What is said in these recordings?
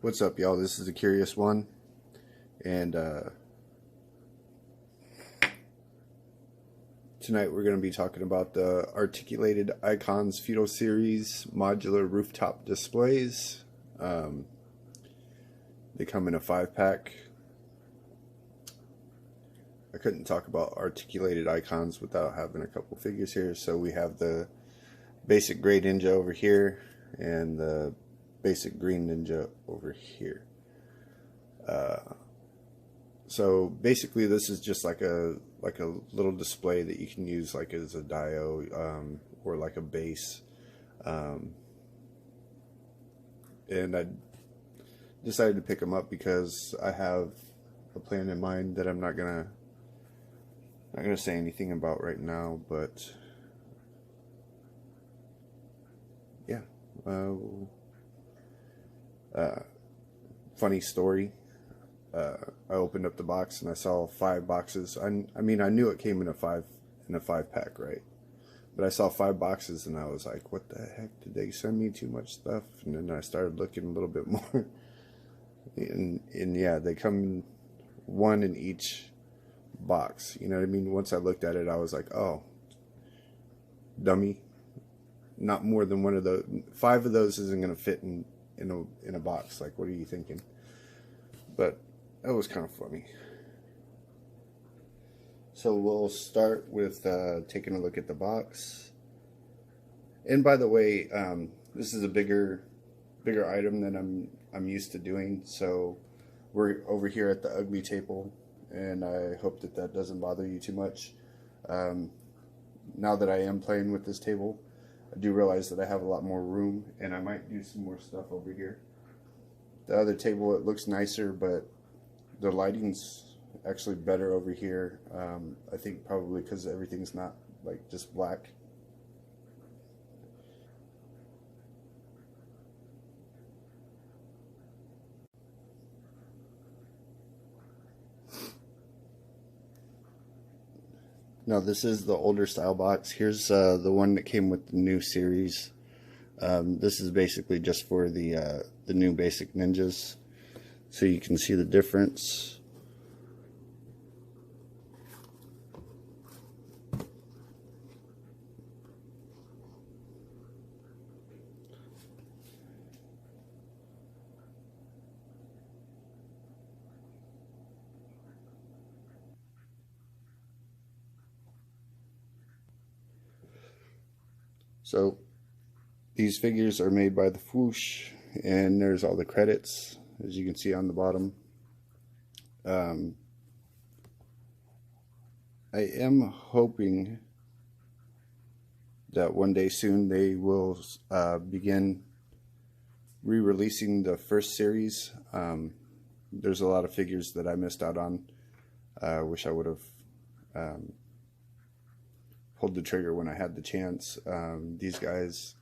What's up, y'all? This is the Curious One, and tonight we're going to be talking about the Articulated Icons Feudal Series Modular Rooftop Displays. They come in a 5-pack. I couldn't talk about Articulated Icons without having a couple figures here, so we have the basic gray ninja over here, and the basic green ninja over here. So basically this is just like a little display that you can use like as a dio or like a base, and I decided to pick them up because I have a plan in mind that I'm not gonna say anything about right now, but yeah. Funny story. I opened up the box and I saw 5 boxes. I mean, I knew it came in a 5-pack, right? But I saw 5 boxes and I was like, what the heck? Did they send me too much stuff? And then I started looking a little bit more. and yeah, they come one in each box. You know what I mean? Once I looked at it, I was like, oh, dummy. Not more than one of those. 5 of those isn't going to fit in a box. Like, what are you thinking? But that was kind of funny. So we'll start with taking a look at the box. And by the way, this is a bigger item than I'm used to doing. So we're over here at the ugly table, and I hope that doesn't bother you too much. Now that I am playing with this table, I do realize that I have a lot more room, and I might do some more stuff over here. The other table, it looks nicer, but the lighting's actually better over here. I think probably because everything's not like just black. Now this is the older style box. Here's the one that came with the new series. This is basically just for the new basic ninjas, so you can see the difference. So these figures are made by the Fwoosh, and there's all the credits, as you can see on the bottom. I am hoping that one day soon they will begin re-releasing the first series. There's a lot of figures that I missed out on. I wish I would have pulled the trigger when I had the chance. These guys,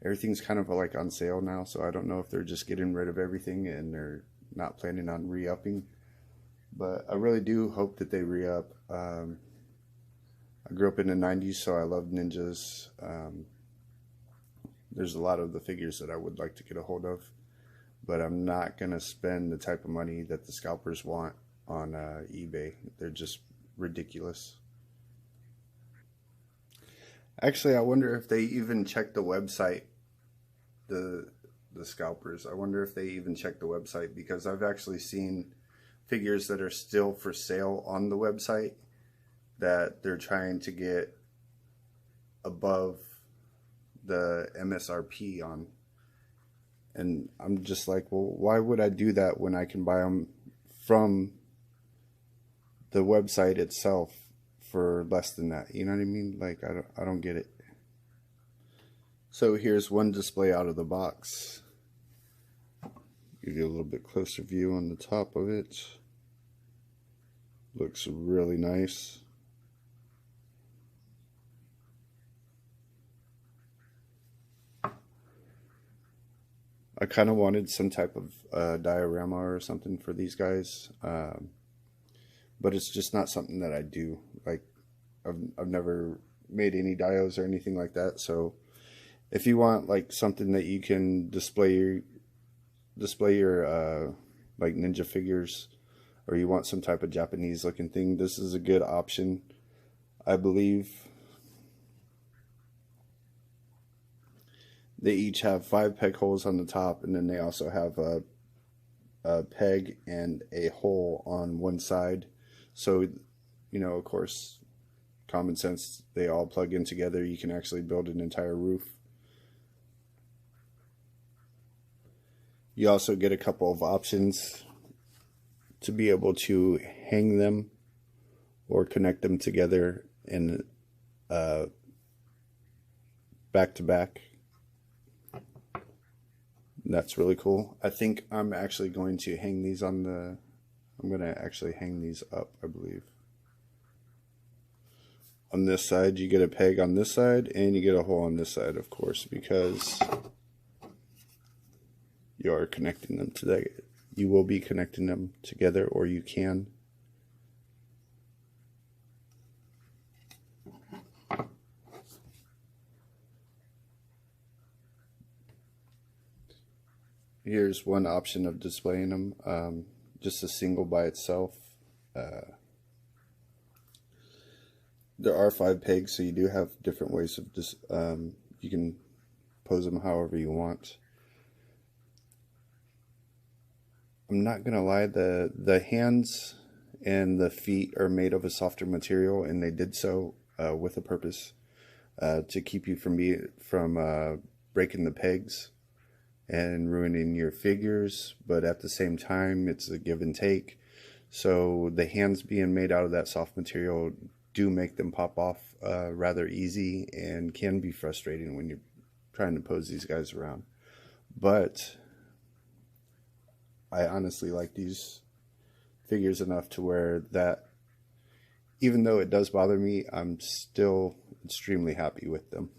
everything's kind of like on sale now, so I don't know if they're just getting rid of everything and they're not planning on re-upping. But I really do hope that they re-up. I grew up in the 90s, so I love ninjas. There's a lot of the figures that I would like to get a hold of, but I'm not going to spend the type of money that the scalpers want on eBay. They're just ridiculous. Actually, I wonder if they even check the website, the scalpers. I wonder if they even check the website, because I've actually seen figures that are still for sale on the website that they're trying to get above the MSRP on. And I'm just like, well, why would I do that when I can buy them from the website itself for less than that? You know what I mean? Like, I don't get it. So here's one display out of the box. Give you a little bit closer view on the top of it. Looks really nice. I kind of wanted some type of diorama or something for these guys, but it's just not something that I do. Like, I've never made any dios or anything like that, so if you want like something that you can display display your like ninja figures, or you want some type of Japanese looking thing, this is a good option, I believe. They each have 5 peg holes on the top, and then they also have a peg and a hole on one side. So, you know, of course, common sense, they all plug in together. You can actually build an entire roof. You also get a couple of options to be able to hang them or connect them together in back to back. That's really cool. I think I'm actually going to hang these on the, I'm going to actually hang these up, I believe. On this side, you get a peg on this side, and you get a hole on this side, of course, because you are connecting them together. You will be connecting them together, or you can. Here's one option of displaying them, just a single by itself. There are 5 pegs, so you do have different ways of just, you can pose them however you want. I'm not gonna lie, the hands and the feet are made of a softer material, and they did so with a purpose, to keep you from breaking the pegs and ruining your figures, but at the same time it's a give and take. So the hands being made out of that soft material do make them pop off rather easy, and can be frustrating when you're trying to pose these guys around. But I honestly like these figures enough to where that, even though it does bother me, I'm still extremely happy with them.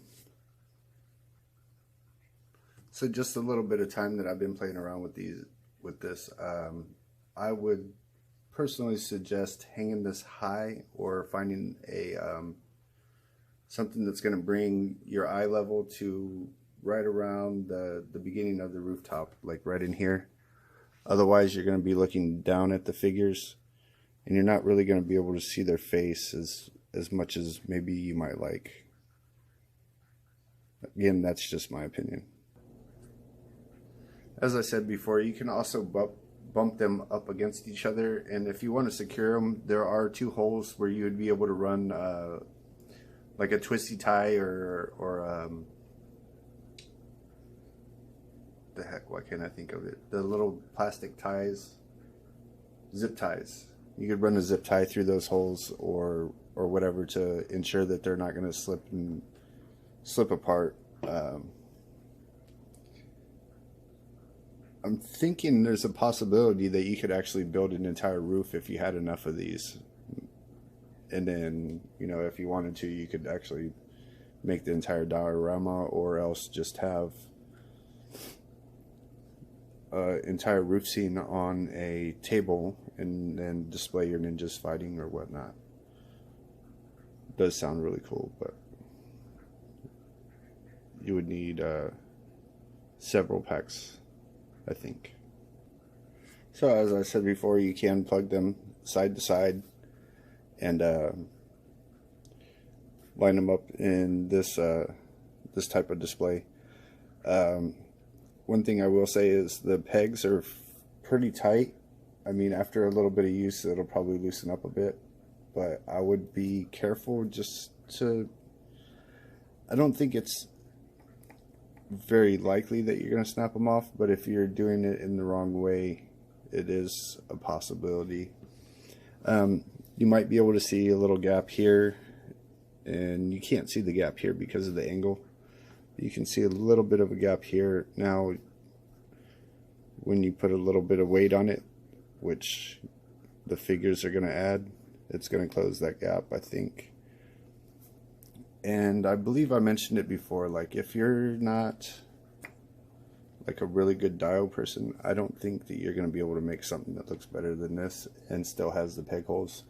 So just a little bit of time that I've been playing around with this, I would personally suggest hanging this high, or finding a something that's going to bring your eye level to right around the beginning of the rooftop, like right in here. Otherwise, you're going to be looking down at the figures, and you're not really going to be able to see their face as much as maybe you might like. Again, that's just my opinion. As I said before, you can also bump them up against each other, and if you want to secure them, there are 2 holes where you would be able to run like a twisty tie, or the heck, why can't I think of it? The little plastic ties, zip ties. You could run a zip tie through those holes, or whatever, to ensure that they're not going to slip apart. I'm thinking there's a possibility that you could actually build an entire roof if you had enough of these. And then, you know, if you wanted to, you could actually make the entire diorama, or else just have an entire roof scene on a table and then display your ninjas fighting or whatnot. It does sound really cool, but you would need several packs, I think. So as I said before, you can plug them side to side and line them up in this this type of display. One thing I will say is the pegs are pretty tight. I mean, after a little bit of use, it'll probably loosen up a bit, but I would be careful just to, I don't think it's very likely that you're going to snap them off, but if you're doing it in the wrong way, it is a possibility. You might be able to see a little gap here, and you can't see the gap here because of the angle. You can see a little bit of a gap here. Now, when you put a little bit of weight on it, which the figures are going to add, it's going to close that gap, I think. And I believe I mentioned it before, like, if you're not like a really good dial person, I don't think that you're going to be able to make something that looks better than this and still has the peg holes.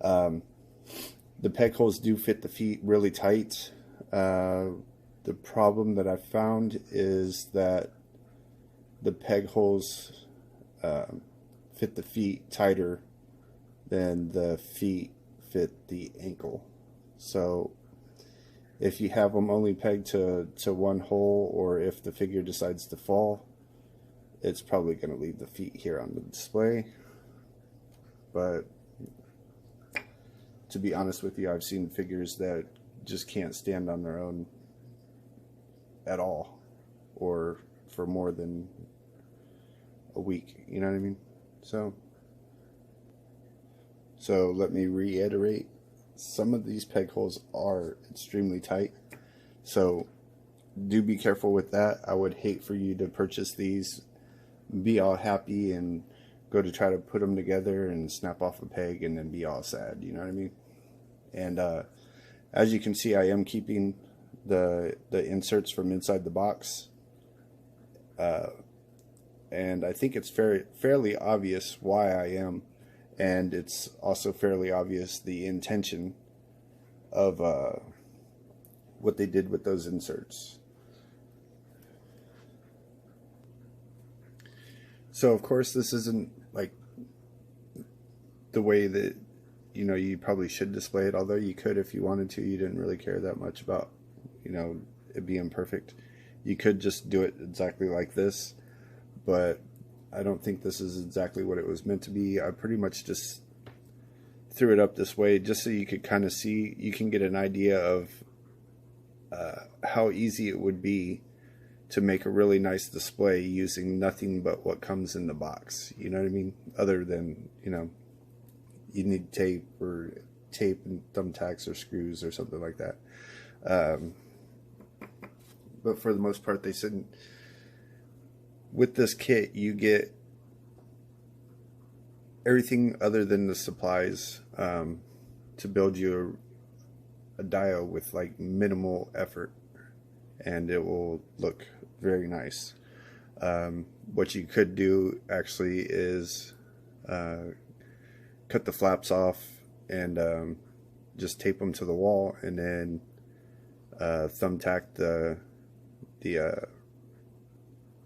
The peg holes do fit the feet really tight. The problem that I've found is that the peg holes fit the feet tighter than the feet fit the ankle. So if you have them only pegged to one hole, or if the figure decides to fall, it's probably going to leave the feet here on the display. But to be honest with you, I've seen figures that just can't stand on their own at all, or for more than a week, you know what I mean? So let me reiterate, some of these peg holes are extremely tight, so do be careful with that. I would hate for you to purchase these, be all happy, and go to try to put them together and snap off a peg and then be all sad, you know what I mean? And as you can see, I am keeping the inserts from inside the box, and I think it's fairly obvious why I am, and it's also fairly obvious the intention of what they did with those inserts. So of course this isn't like the way that, you know, you probably should display it, although you could if you wanted to. You didn't really care that much about, you know, it being perfect. You could just do it exactly like this, but I don't think this is exactly what it was meant to be. I pretty much just threw it up this way just so you could kind of see, you can get an idea of how easy it would be to make a really nice display using nothing but what comes in the box, you know what I mean? Other than, you know, you need tape and thumbtacks or screws or something like that. But for the most part, they said with this kit you get everything other than the supplies to build you a dial with like minimal effort, and it will look very nice. What you could do actually is cut the flaps off and just tape them to the wall, and then thumbtack the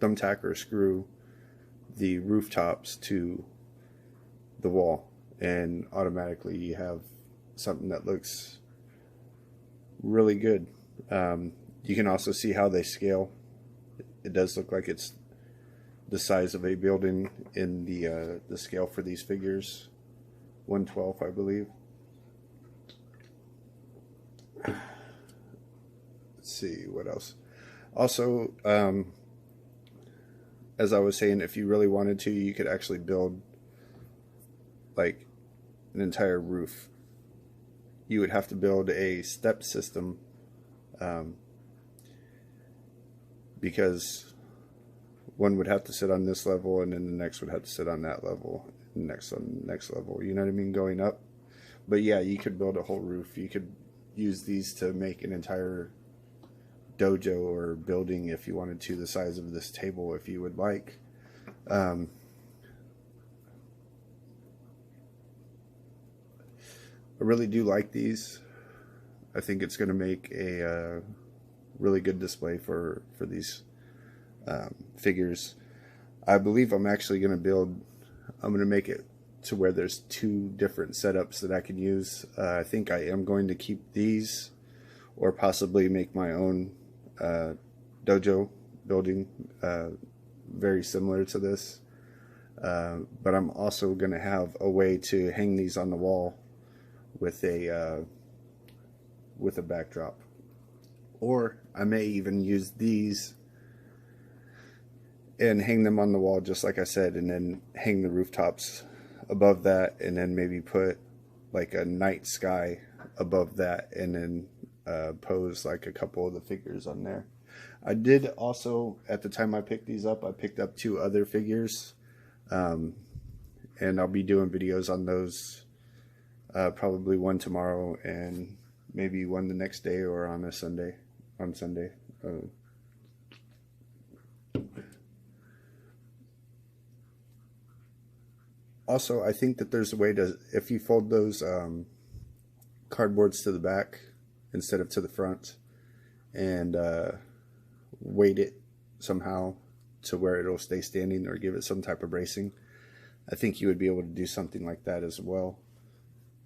thumbtack or screw the rooftops to the wall, and automatically you have something that looks really good. You can also see how they scale. It does look like it's the size of a building in the scale for these figures, 1/12, I believe. Let's see what else. Also, as I was saying, if you really wanted to, you could actually build like an entire roof. You would have to build a step system, because one would have to sit on this level, and then the next would have to sit on that level, and next on the next level, you know what I mean, going up. But yeah, you could build a whole roof. You could use these to make an entire dojo or building if you wanted to, the size of this table if you would like. I really do like these. I think it's going to make a really good display for these figures. I believe I'm actually going to make it to where there's 2 different setups that I can use. I think I am going to keep these, or possibly make my own dojo building very similar to this. But I'm also going to have a way to hang these on the wall with a backdrop, or I may even use these and hang them on the wall just like I said, and then hang the rooftops above that, and then maybe put like a night sky above that, and then pose like a couple of the figures on there. I did also, at the time I picked these up, I picked up 2 other figures, and I'll be doing videos on those, probably one tomorrow and maybe one the next day, or on Sunday. Also, I think that there's a way to, if you fold those cardboards to the back instead of to the front, and weight it somehow to where it'll stay standing or give it some type of bracing. I think you would be able to do something like that as well.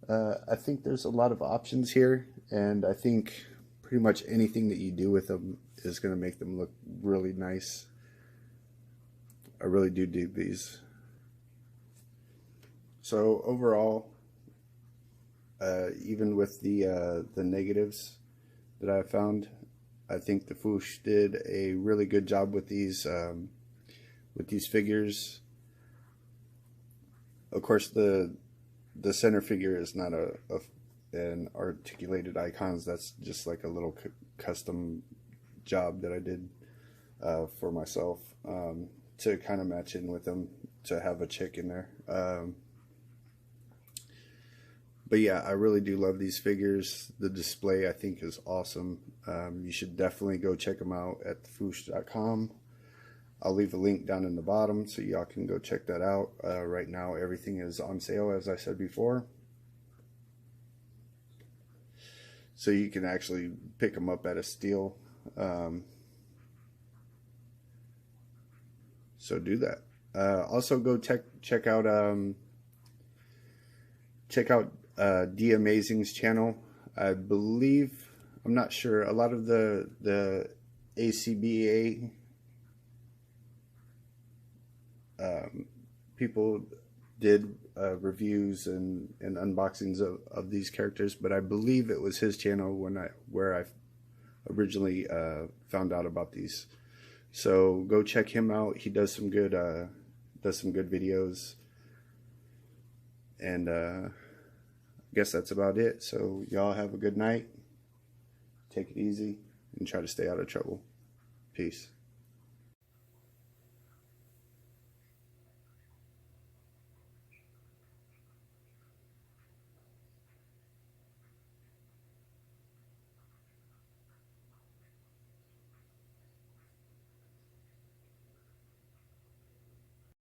I think there's a lot of options here, and I think pretty much anything that you do with them is going to make them look really nice. I really do dig these. So overall, even with the negatives that I found, I think the Fwoosh did a really good job with these figures. Of course, the center figure is not an articulated icons. That's just like a little custom job that I did for myself to kind of match in with them, to have a chick in there. But yeah, I really do love these figures. The display, I think, is awesome. You should definitely go check them out at fwoosh.com. I'll leave a link down in the bottom so y'all can go check that out. Right now, everything is on sale, as I said before. So you can actually pick them up at a steal. So do that. Also, go check out D Amazing's channel. I believe, I'm not sure, a lot of the ACBA people did reviews and unboxings of these characters, but I believe it was his channel where I originally found out about these. So go check him out. He does some good videos, and I guess that's about it. So y'all have a good night. Take it easy and try to stay out of trouble. Peace.